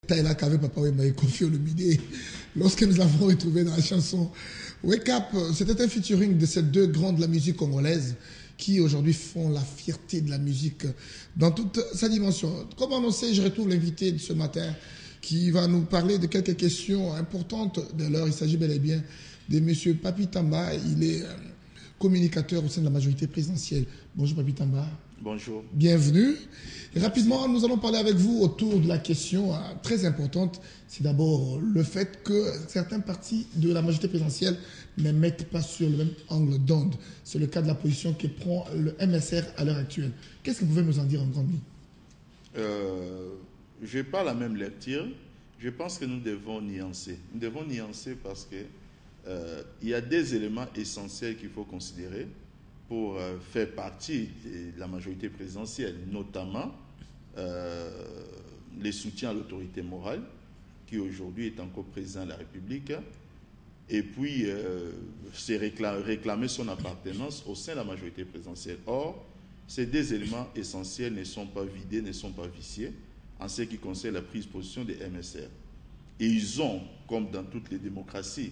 Taïla Kave Papa m'a confié le midi lorsque nous avons retrouvé dans la chanson Wake Up. C'était un featuring de ces deux grands de la musique congolaise qui aujourd'hui font la fierté de la musique dans toute sa dimension. Comme annoncé, je retrouve l'invité de ce matin qui va nous parler de quelques questions importantes de l'heure. Il s'agit bel et bien de M. Papi Tamba. Il est communicateur au sein de la majorité présidentielle. Bonjour Papi Tamba. Bonjour. Bienvenue. Et rapidement, nous allons parler avec vous autour de la question très importante. C'est d'abord le fait que certains partis de la majorité présidentielle ne mettent pas sur le même angle d'onde. C'est le cas de la position que prend le MSR à l'heure actuelle. Qu'est-ce que vous pouvez nous en dire en grande ligne? Je n'ai pas la même lecture. Je pense que nous devons nuancer. Nous devons nuancer parce que il y a des éléments essentiels qu'il faut considérer pour faire partie de la majorité présidentielle, notamment les soutiens à l'autorité morale, qui aujourd'hui est encore président de la République, et puis c'est réclamer son appartenance au sein de la majorité présidentielle. Or, ces deux éléments essentiels ne sont pas vidés, ne sont pas viciés, en ce qui concerne la prise de position des MSR. Et ils ont, comme dans toutes les démocraties,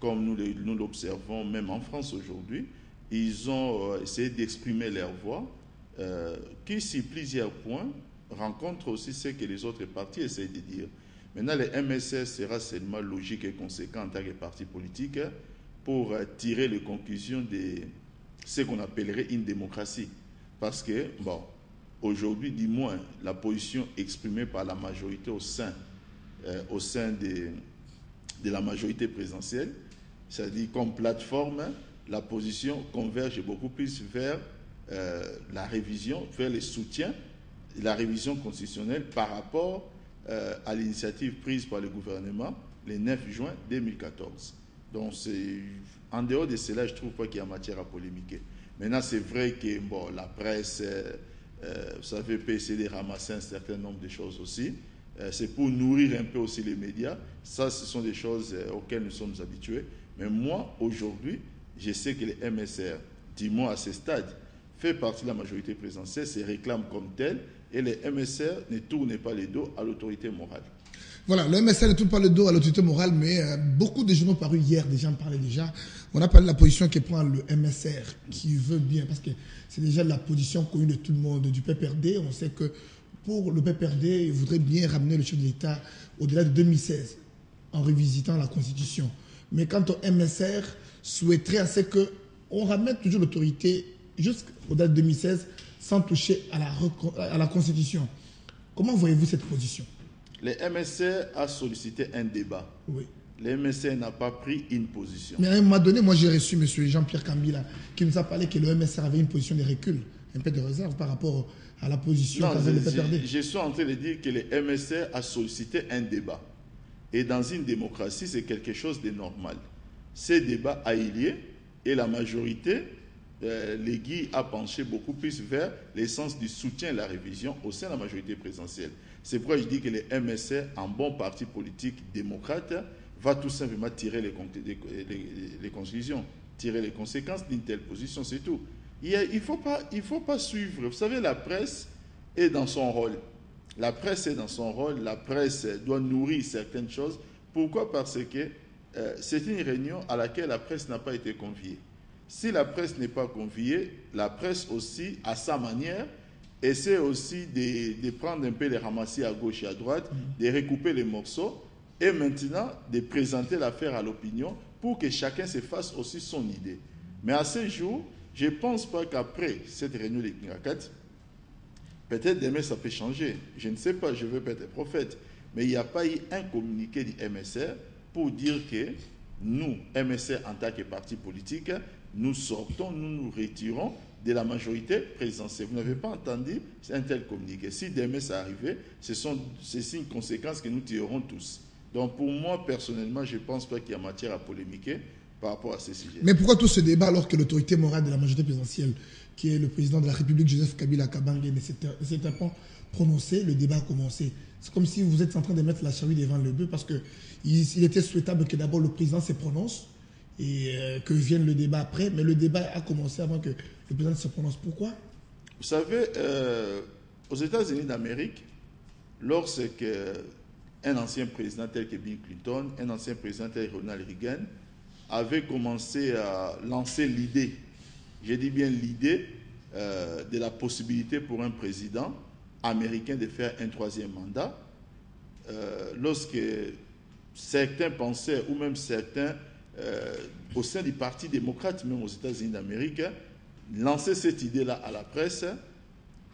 comme nous l'observons même en France aujourd'hui, ils ont essayé d'exprimer leur voix, qui, sur plusieurs points, rencontrent aussi ce que les autres partis essayent de dire. Maintenant, le MSR sera seulement logique et conséquent en tant que parti politique pour tirer les conclusions de ce qu'on appellerait une démocratie. Parce que, bon, aujourd'hui, du moins, la position exprimée par la majorité au sein de la majorité présidentielle, c'est-à-dire comme plateforme, la position converge beaucoup plus vers la révision, vers le soutien, la révision constitutionnelle par rapport à l'initiative prise par le gouvernement le 9 juin 2014. Donc, en dehors de cela, je ne trouve pas qu'il y a matière à polémiquer. Maintenant, c'est vrai que bon, la presse, vous savez, peut essayer de ramasser un certain nombre de choses aussi. C'est pour nourrir un peu aussi les médias. Ça, ce sont des choses auxquelles nous sommes habitués. Mais moi, aujourd'hui, je sais que les MSR, dis-moi à ce stade, fait partie de la majorité présidentielle, se réclament comme tel, et les MSR ne tournent pas les dos à l'autorité morale. Voilà, le MSR ne tourne pas le dos à l'autorité morale, mais beaucoup de journaux parus hier déjà en parlaient déjà. On a parlé de la position que prend le MSR, qui veut bien, parce que c'est déjà la position connue de tout le monde, du PPRD. On sait que pour le PPRD, il voudrait bien ramener le chef de l'État au-delà de 2016, en revisitant la Constitution. Mais quant au MSR, souhaiterait à ce qu'on ramène toujours l'autorité jusqu'au date de 2016 sans toucher à la Constitution. Comment voyez-vous cette position? Le MSR a sollicité un débat. Oui. Le MSR n'a pas pris une position. Mais à un moment donné, moi j'ai reçu M. Jean-Pierre Kambila qui nous a parlé que le MSR avait une position de recul, un peu de réserve par rapport à la position qu'avait le PPRD. Je suis en train de dire que le MSR a sollicité un débat. Et dans une démocratie, c'est quelque chose de normal. Ce débat a eu lieu et la majorité, l'Aiguille a penché beaucoup plus vers l'essence du soutien à la révision au sein de la majorité présidentielle. C'est pourquoi je dis que le MSR, en bon parti politique démocrate, va tout simplement tirer les conclusions, tirer les conséquences d'une telle position, c'est tout. Il ne faut pas suivre. Vous savez, la presse est dans son rôle. La presse est dans son rôle, la presse doit nourrir certaines choses. Pourquoi? Parce que c'est une réunion à laquelle la presse n'a pas été conviée. Si la presse n'est pas conviée, la presse aussi, à sa manière, essaie aussi de prendre un peu les ramassis à gauche et à droite, de recouper les morceaux et maintenant de présenter l'affaire à l'opinion pour que chacun se fasse aussi son idée. Mais à ce jour, je ne pense pas qu'après cette réunion de Kingakat, peut-être demain ça peut changer. Je ne sais pas, je veux pas être prophète. Mais il n'y a pas eu un communiqué du MSR pour dire que nous, MSR en tant que parti politique, nous sortons, nous nous retirons de la majorité présidentielle. Vous n'avez pas entendu un tel communiqué. Si demain ça arrivait, c'est une conséquence que nous tirerons tous. Donc pour moi, personnellement, je ne pense pas qu'il y a matière à polémiquer par rapport à ces sujets. Mais pourquoi tout ce débat alors que l'autorité morale de la majorité présidentielle, qui est le président de la République, Joseph Kabila Kabange, ne s'était pas prononcé, le débat a commencé? C'est comme si vous êtes en train de mettre la charrue devant le bœuf, parce qu'il était souhaitable que d'abord le président se prononce et que vienne le débat après. Mais le débat a commencé avant que le président se prononce. Pourquoi? Vous savez, aux États-Unis d'Amérique, lorsque un ancien président tel que Bill Clinton, un ancien président tel que Ronald Reagan, avait commencé à lancer l'idée, je dis bien l'idée, de la possibilité pour un président américain de faire un troisième mandat, lorsque certains pensaient, ou même certains au sein du Parti démocrate, même aux États-Unis d'Amérique, lançaient cette idée-là à la presse.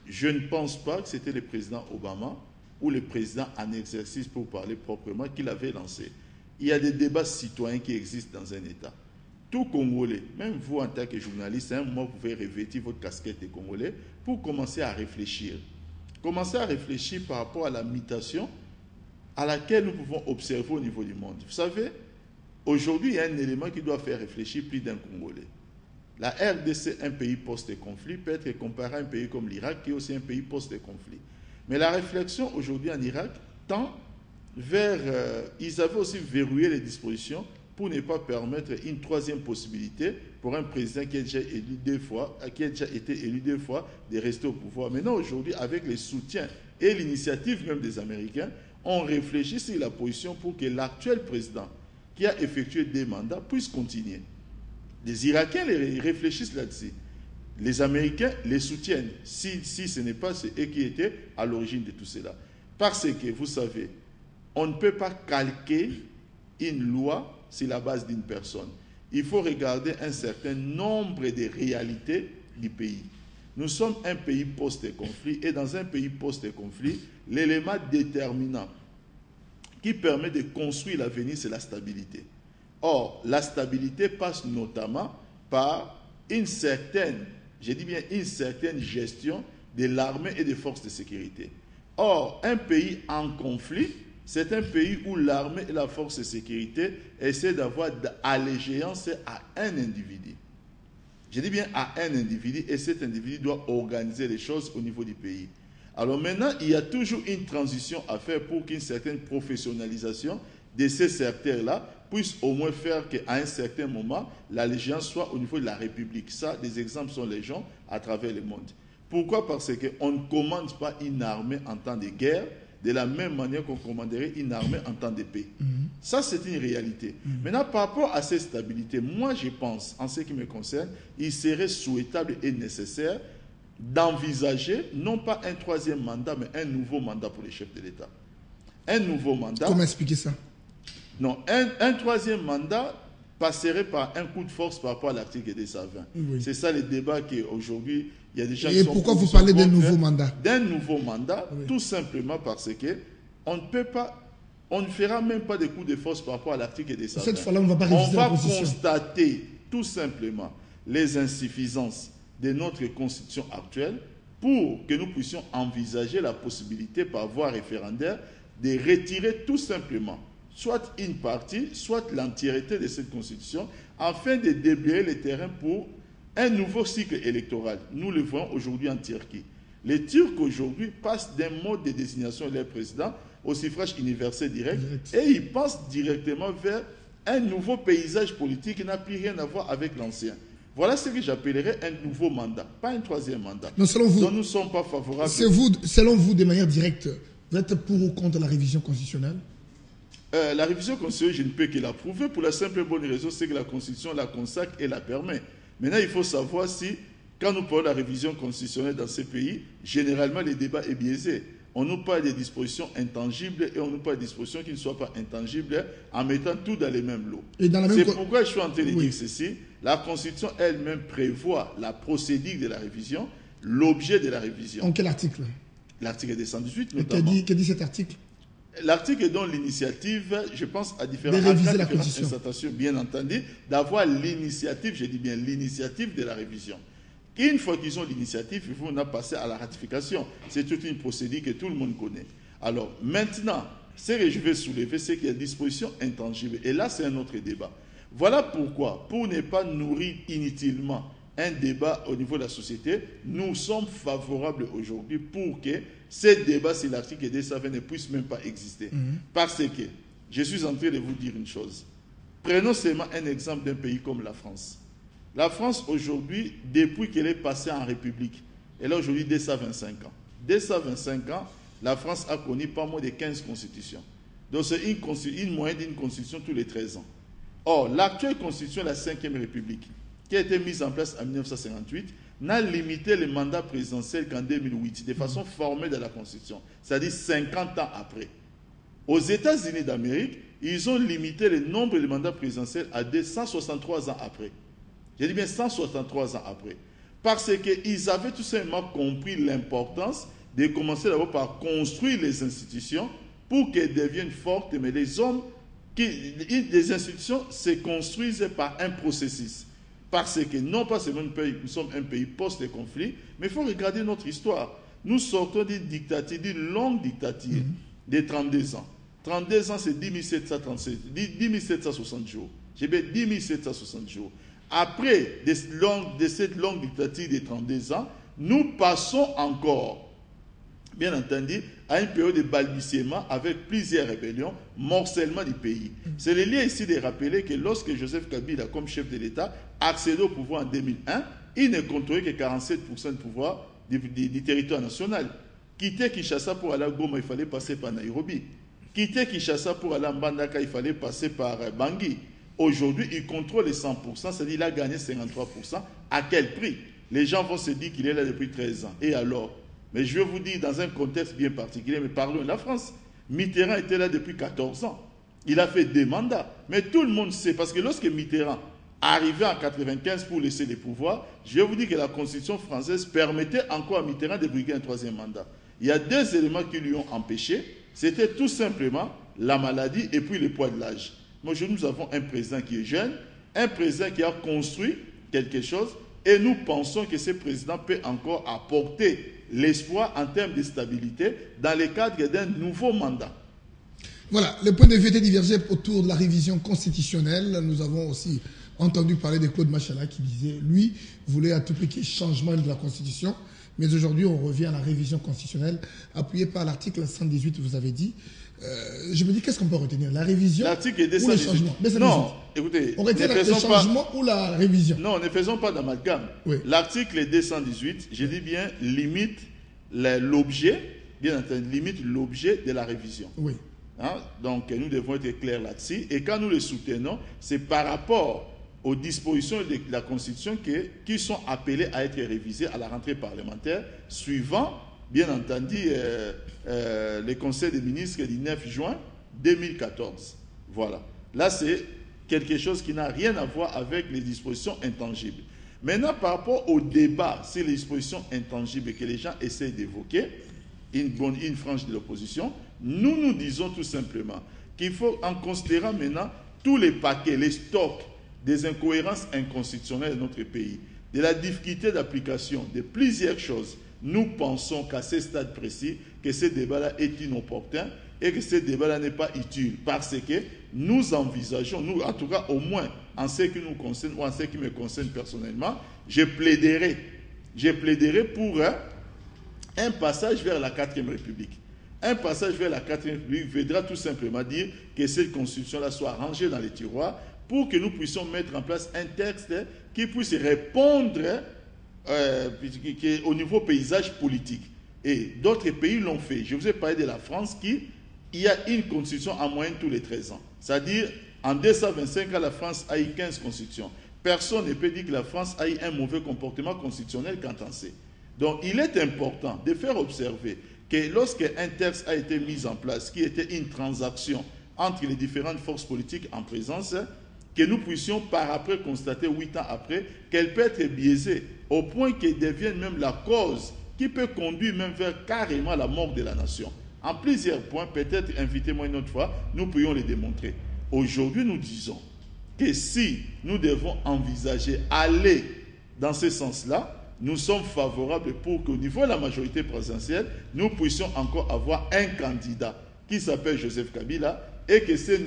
Je ne pense pas que c'était le président Obama ou le président en exercice, pour parler proprement, qui l'avait lancé. Il y a des débats citoyens qui existent dans un État. Tout Congolais, même vous en tant que journaliste, à un moment, vous pouvez revêtir votre casquette de Congolais pour commencer à réfléchir. Commencer à réfléchir par rapport à la mutation à laquelle nous pouvons observer au niveau du monde. Vous savez, aujourd'hui, il y a un élément qui doit faire réfléchir plus d'un Congolais. La RDC, un pays post-conflit, peut être comparé à un pays comme l'Irak, qui est aussi un pays post-conflit. Mais la réflexion aujourd'hui en Irak tend vers... ils avaient aussi verrouillé les dispositions pour ne pas permettre une troisième possibilité pour un président qui a déjà élu 2 fois, qui a déjà été élu 2 fois, de rester au pouvoir. Maintenant, aujourd'hui, avec les soutiens et l'initiative même des Américains, on réfléchit sur la position pour que l'actuel président, qui a effectué 2 mandats, puisse continuer. Les Irakiens réfléchissent là-dessus. Les Américains les soutiennent, si ce n'est pas eux qui étaient à l'origine de tout cela. Parce que, vous savez, on ne peut pas calquer une loi sur la base d'une personne. Il faut regarder un certain nombre de réalités du pays. Nous sommes un pays post-conflit, et dans un pays post-conflit, l'élément déterminant qui permet de construire l'avenir, c'est la stabilité. Or, la stabilité passe notamment par une certaine, je dis bien une certaine gestion de l'armée et des forces de sécurité. Or, un pays en conflit, c'est un pays où l'armée et la force de sécurité essaient d'avoir allégeance à un individu. Je dis bien à un individu, et cet individu doit organiser les choses au niveau du pays. Alors maintenant, il y a toujours une transition à faire pour qu'une certaine professionnalisation de ces secteurs-là puisse au moins faire qu'à un certain moment, l'allégeance soit au niveau de la République. Ça, des exemples sont légion à travers le monde. Pourquoi? Parce qu'on ne commande pas une armée en temps de guerre de la même manière qu'on commanderait une armée en temps de paix. Ça, c'est une réalité. Maintenant, par rapport à cette stabilité, moi, je pense, en ce qui me concerne, il serait souhaitable et nécessaire d'envisager, non pas un troisième mandat, mais un nouveau mandat pour les chefs de l'État. Un nouveau mandat. Comment expliquer ça? Non, un troisième mandat passerait par un coup de force par rapport à l'article 220. Oui. C'est ça le débat qu'aujourd'hui, il y a des gens qui sont... Et pourquoi vous parlez d'un nouveau mandat? D'un nouveau mandat, oui. Tout simplement parce que on ne peut pas, on ne fera même pas de coup de force par rapport à l'article 220. Cette fois-là, on ne va pas réviser la Constitution. On va constater tout simplement les insuffisances de notre Constitution actuelle pour que nous puissions envisager la possibilité par voie référendaire de retirer tout simplement soit une partie, soit l'entièreté de cette Constitution, afin de déblayer le terrain pour un nouveau cycle électoral. Nous le voyons aujourd'hui en Turquie. Les Turcs aujourd'hui passent d'un mode de désignation de leur président au suffrage universel direct et ils passent directement vers un nouveau paysage politique qui n'a plus rien à voir avec l'ancien. Voilà ce que j'appellerais un nouveau mandat, pas un troisième mandat. Non, selon vous, dont nous ne sommes pas favorables. Selon vous, de manière directe, vous êtes pour ou contre la révision constitutionnelle? La révision constitutionnelle, je ne peux que l'approuver pour la simple et bonne raison, c'est que la Constitution la consacre et la permet. Maintenant, il faut savoir si, quand nous parlons de la révision constitutionnelle dans ces pays, généralement, le débat est biaisé. On nous parle des dispositions intangibles et on nous parle des dispositions qui ne soient pas intangibles en mettant tout dans les mêmes lots. C'est pourquoi je suis en train de dire ceci. La Constitution elle-même prévoit la procédure de la révision, l'objet de la révision. En quel article? L'article 218 notamment. Que dit cet article? L'article donne l'initiative, je pense, à différentes institutions, bien entendu, d'avoir l'initiative, je dis bien l'initiative de la révision. Une fois qu'ils ont l'initiative, il faut passer à la ratification. C'est toute une procédure que tout le monde connaît. Alors, maintenant, ce que je vais soulever, c'est qu'il y a des dispositions intangibles. Et là, c'est un autre débat. Voilà pourquoi, pour ne pas nourrir inutilement un débat au niveau de la société, nous sommes favorables aujourd'hui pour que ce débat sur l'article 220 ne puisse même pas exister. Parce que, je suis en train de vous dire une chose. Prenons seulement un exemple d'un pays comme la France. La France aujourd'hui, depuis qu'elle est passée en République, elle a aujourd'hui 225 ans. 225 ans, la France a connu pas moins de 15 constitutions. Donc c'est une moyenne d'une constitution tous les 13 ans. Or, l'actuelle constitution de la 5e République, qui a été mise en place en 1958, n'a limité le mandat présidentiel qu'en 2008, de façon formelle dans la constitution, c'est-à-dire 50 ans après. Aux États-Unis d'Amérique, ils ont limité le nombre de mandats présidentiels à 163 ans après. J'ai dit bien 163 ans après. Parce qu'ils avaient tout simplement compris l'importance de commencer d'abord par construire les institutions pour qu'elles deviennent fortes. Mais les institutions se construisent par un processus. Parce que non pas seulement nous sommes un pays post-conflit, mais il faut regarder notre histoire. Nous sortons d'une dictature, d'une longue dictature de 32 ans. 32 ans, c'est 10 760 jours. J'ai bien 10 760 jours. Après de cette longue dictature de 32 ans, nous passons encore, bien entendu, à une période de balbutiement avec plusieurs rébellions, morcellement du pays. C'est le lieu ici de rappeler que lorsque Joseph Kabila, comme chef de l'État, accédait au pouvoir en 2001, il ne contrôlait que 47% du pouvoir du territoire national. Quitter Kinshasa pour aller à Goma, il fallait passer par Nairobi. Quitter Kinshasa pour aller à Mbandaka, il fallait passer par Bangui. Aujourd'hui, il contrôle les 100%, c'est-à-dire qu'il a gagné 53%. À quel prix? Les gens vont se dire qu'il est là depuis 13 ans. Et alors? Mais je vais vous dire, dans un contexte bien particulier, mais parlons de la France. Mitterrand était là depuis 14 ans. Il a fait des mandats. Mais tout le monde sait, parce que lorsque Mitterrand arrivait en 1995 pour laisser les pouvoirs, je vais vous dire que la Constitution française permettait encore à Mitterrand de briguer un troisième mandat. Il y a deux éléments qui lui ont empêché. C'était tout simplement la maladie et puis le poids de l'âge. Mais aujourd'hui, nous avons un président qui est jeune, un président qui a construit quelque chose, et nous pensons que ce président peut encore apporter l'espoir en termes de stabilité dans le cadre d'un nouveau mandat. Voilà, le point de vue était divergé autour de la révision constitutionnelle. Nous avons aussi entendu parler de Claude Machala qui disait, lui, voulait à tout prix qu'il y ait changement de la Constitution. Mais aujourd'hui, on revient à la révision constitutionnelle appuyée par l'article 118, vous avez dit. Je me dis, qu'est-ce qu'on peut retenir? La révision ou le changement? Non, écoutez, on retient le changement ou la révision? Non, ne faisons pas d'amalgame. Oui. L'article 218, je dis bien, limite l'objet, bien entendu, limite l'objet de la révision. Oui. Hein? Donc, nous devons être clairs là-dessus. Et quand nous le soutenons, c'est par rapport aux dispositions de la Constitution qui sont appelées à être révisées à la rentrée parlementaire, suivant, bien entendu, le Conseil des ministres du 9 juin 2014. Voilà. Là, c'est quelque chose qui n'a rien à voir avec les dispositions intangibles. Maintenant, par rapport au débat sur les dispositions intangibles que les gens essaient d'évoquer, une frange de l'opposition, nous disons tout simplement qu'il faut, en considérant maintenant tous les paquets, les stocks des incohérences inconstitutionnelles de notre pays, de la difficulté d'application de plusieurs choses, nous pensons qu'à ce stade précis, que ce débat-là est inopportun et que ce débat-là n'est pas utile parce que nous envisageons, nous en tout cas au moins en ce qui nous concerne ou en ce qui me concerne personnellement, je plaiderai pour un passage vers la 4e République. Un passage vers la 4e République voudra tout simplement dire que cette constitution-là soit rangée dans les tiroirs pour que nous puissions mettre en place un texte qui puisse répondre au niveau paysage politique. Et d'autres pays l'ont fait. Je vous ai parlé de la France il y a une constitution en moyenne tous les 13 ans. C'est-à-dire, en 225 ans, la France a eu 15 constitutions. Personne ne peut dire que la France a eu un mauvais comportement constitutionnel quand on sait. Donc, il est important de faire observer que lorsqu'un texte a été mis en place, qui était une transaction entre les différentes forces politiques en présence, que nous puissions par après constater 8 ans après qu'elle peut être biaisée au point qu'elle devienne même la cause qui peut conduire même vers carrément la mort de la nation. En plusieurs points, peut-être invitez-moi une autre fois, nous pourrions les démontrer. Aujourd'hui, nous disons que si nous devons envisager aller dans ce sens-là, nous sommes favorables pour qu'au niveau de la majorité présidentielle, nous puissions encore avoir un candidat qui s'appelle Joseph Kabila et que ces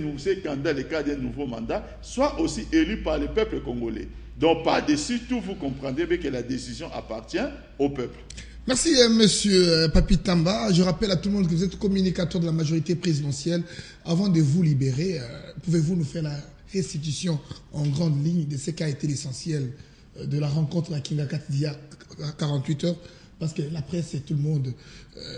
candidats, le cas d'un nouveau mandat, soient aussi élus par le peuple congolais. Donc, par-dessus tout, vous comprendrez bien que la décision appartient au peuple. Merci, monsieur Papi Tamba. Je rappelle à tout le monde que vous êtes communicateur de la majorité présidentielle. Avant de vous libérer, pouvez-vous nous faire la restitution en grande ligne de ce qui a été l'essentiel de la rencontre à Kingakat d'il y a 48 heures parce que la presse et tout le monde,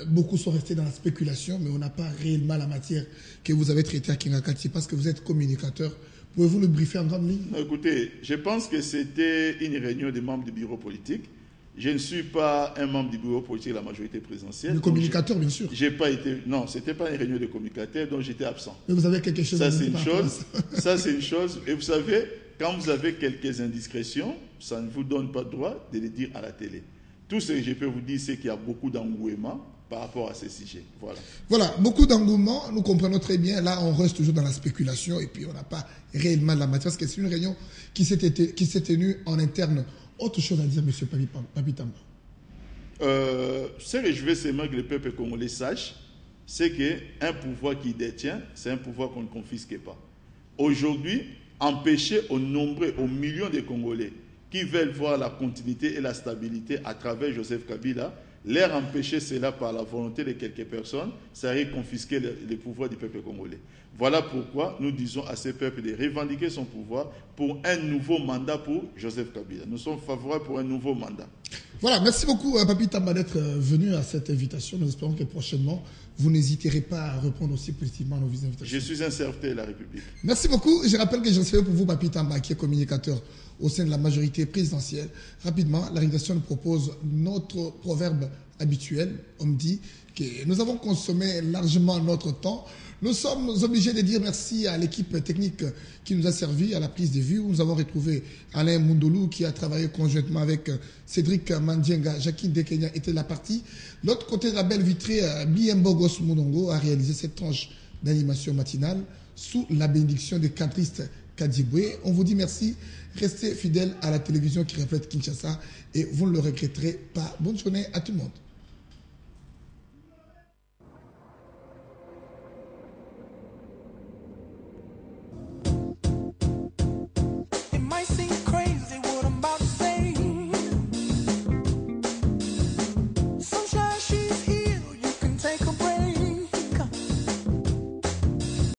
beaucoup sont restés dans la spéculation, mais on n'a pas réellement la matière que vous avez traitée à Kingakati, parce que vous êtes communicateur. Pouvez-vous nous briefer en grande ligne? Écoutez, je pense que c'était une réunion des membres du bureau politique. Je ne suis pas un membre du bureau politique de la majorité présidentielle. Le communicateur, bien sûr. J'ai pas été. Non, c'était pas une réunion de communicateurs, donc j'étais absent. Mais vous avez quelque chose à dire? C'est une chose. Ça, c'est une chose. Et vous savez, quand vous avez quelques indiscrétions, ça ne vous donne pas le droit de les dire à la télé. Tout ce que je peux vous dire, c'est qu'il y a beaucoup d'engouement par rapport à ces sujets. Voilà. Voilà, beaucoup d'engouement, nous comprenons très bien. Là, on reste toujours dans la spéculation et puis on n'a pas réellement la matière. Parce que c'est une réunion qui s'est tenue en interne. Autre chose à dire, M. Papi Tamba. Ce que je veux seulement que le peuple congolais sache, c'est qu'un pouvoir qui détient, c'est un pouvoir qu'on ne confisque pas. Aujourd'hui, empêcher aux nombreux, aux millions de Congolais qui veulent voir la continuité et la stabilité à travers Joseph Kabila, leur empêcher cela par la volonté de quelques personnes, ça aurait confisqué le pouvoir du peuple congolais. Voilà pourquoi nous disons à ce peuple de revendiquer son pouvoir pour un nouveau mandat pour Joseph Kabila. Nous sommes favorables pour un nouveau mandat. Voilà, merci beaucoup Papi Tamba d'être venu à cette invitation. Nous espérons que prochainement, vous n'hésiterez pas à répondre aussi positivement à nos invitations. Je suis un serviteur de la République. Merci beaucoup. Je rappelle que je recevais pour vous Papi Tamba, qui est communicateur au sein de la majorité présidentielle. Rapidement, la rédaction nous propose notre proverbe habituel. On me dit que nous avons consommé largement notre temps. Nous sommes obligés de dire merci à l'équipe technique qui nous a servi à la prise de vue. Nous avons retrouvé Alain Mundolou qui a travaillé conjointement avec Cédric Mandjenga. Jacqueline Dekenya était de la partie. L'autre côté de la belle vitrée, Biembogos Moudongo a réalisé cette tranche d'animation matinale sous la bénédiction des cadristes Kadibwe. On vous dit merci. Restez fidèles à la télévision qui reflète Kinshasa et vous ne le regretterez pas. Bonne journée à tout le monde.